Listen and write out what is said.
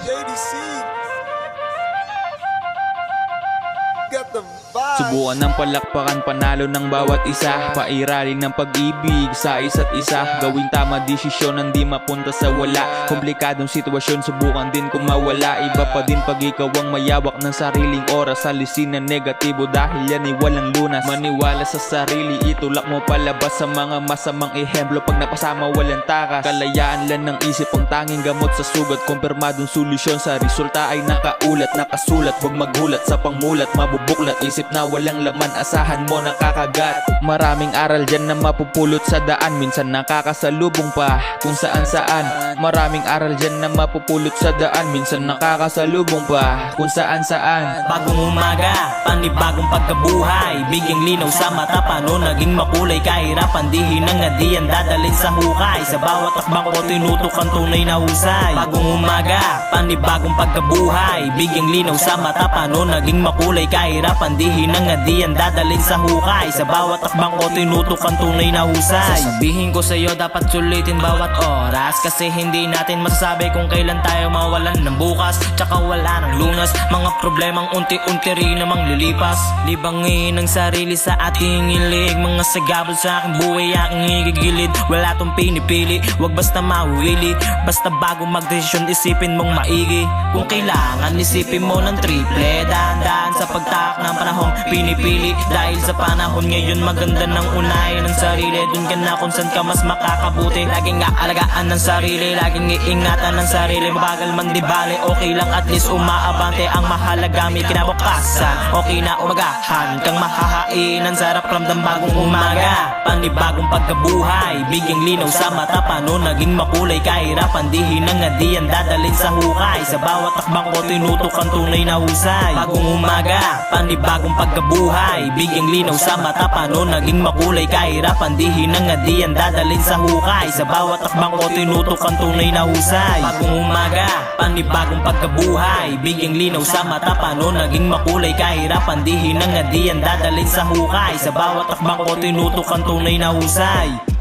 JDC. Got the vibe. Subukan ng palakpakan, panalo ng bawat isa. Pairalin ng pag-ibig sa isa't isa. Gawing tama desisyon, hindi mapunta sa wala. Komplikadong sitwasyon, subukan din kung mawala. Iba pa din pag ikaw ang mayawak ng sariling oras. Alisin ang negatibo dahil yan ay walang lunas. Maniwala sa sarili, itulak mo palabas sa mga masamang ehemplo. Pag napasama walang takas, kalayaan lang ng isip ang tanging gamot sa sugat. Kumpirmadong solusyon sa resulta ay nakaulat. Nakasulat, huwag magulat sa pangmulat. Mabubuklat, isip na walang laman, asahan mo nakakagat. Maraming aral dyan na mapupulot sa daan, minsan nakakasalubong pa kung saan saan. Maraming aral dyan na mapupulot sa daan, minsan nakakasalubong pa kung saan saan. Bagong umaga, panibagong pagkabuhay. Bigyang linaw sa mata, paano naging makulay. Kahirapan, di hinangadian, dadalhin sa hukay. Sa bawat akbang ko, tinutok ang tunay na husay. Bagong umaga, panibagong pagkabuhay. Bigyang linaw sa mata, paano naging makulay. Kahirapan, di hinangadian, dadalhin sa hukay. Sa bawat akbang ko, tinutok ang tunay na husay. Sasabihin ko sa'yo, dapat sulitin bawat oras. Kasi hindi natin masasabi kung kailan tayo mawalan ng bukas. Tsaka wala ng lunas, mga problemang unti-unti rin namang lilipas. Libangin ang sarili sa ating ilig, mga sagabal sa aking buhay aking higigilid. Wala tong pinipili, wag basta mawili. Basta bago magdesisyon, isipin mong maigi. Kung kailangan, isipin mo ng triple. Dahan-dahan sa pagtak ng panahong pinipili. Dahil sa panahon ngayon, maganda ng unahin ng sarili. Dun ka na kung saan ka mas makakabuti. Laging aalagaan ng sarili, laging iingatan ng sarili. Mabagal man di bale, okay lang at least umaabante. Ang mahalaga may kinabukasan, okay na umagahan kang mahahainan. Sarap ramdam bagong umaga, panibagong pagkabuhay. Bigyang linaw sa mata, paano naging makulay. Kahirapan, di hinangadian, dadalhin sa hukay. Sa bawat akbang ko, tinutok ang tunay na husay. Bagong umaga, panibagong pagkabuhay. Bigyang linaw sa mata, paano naging makulay. Kahirapan, di hinangadian, dadalhin sa hukay. Sa bawat akbang ko, tinutok ang tunay na husay. Bagong umaga, panibagong pagkabuhay. Bigyang linaw sa mata, paano naging makulay. Kahirapan, di hinangadian, dadalhin sa hukay. Sa bawat akbang ko, tinutok ang tunay na husay.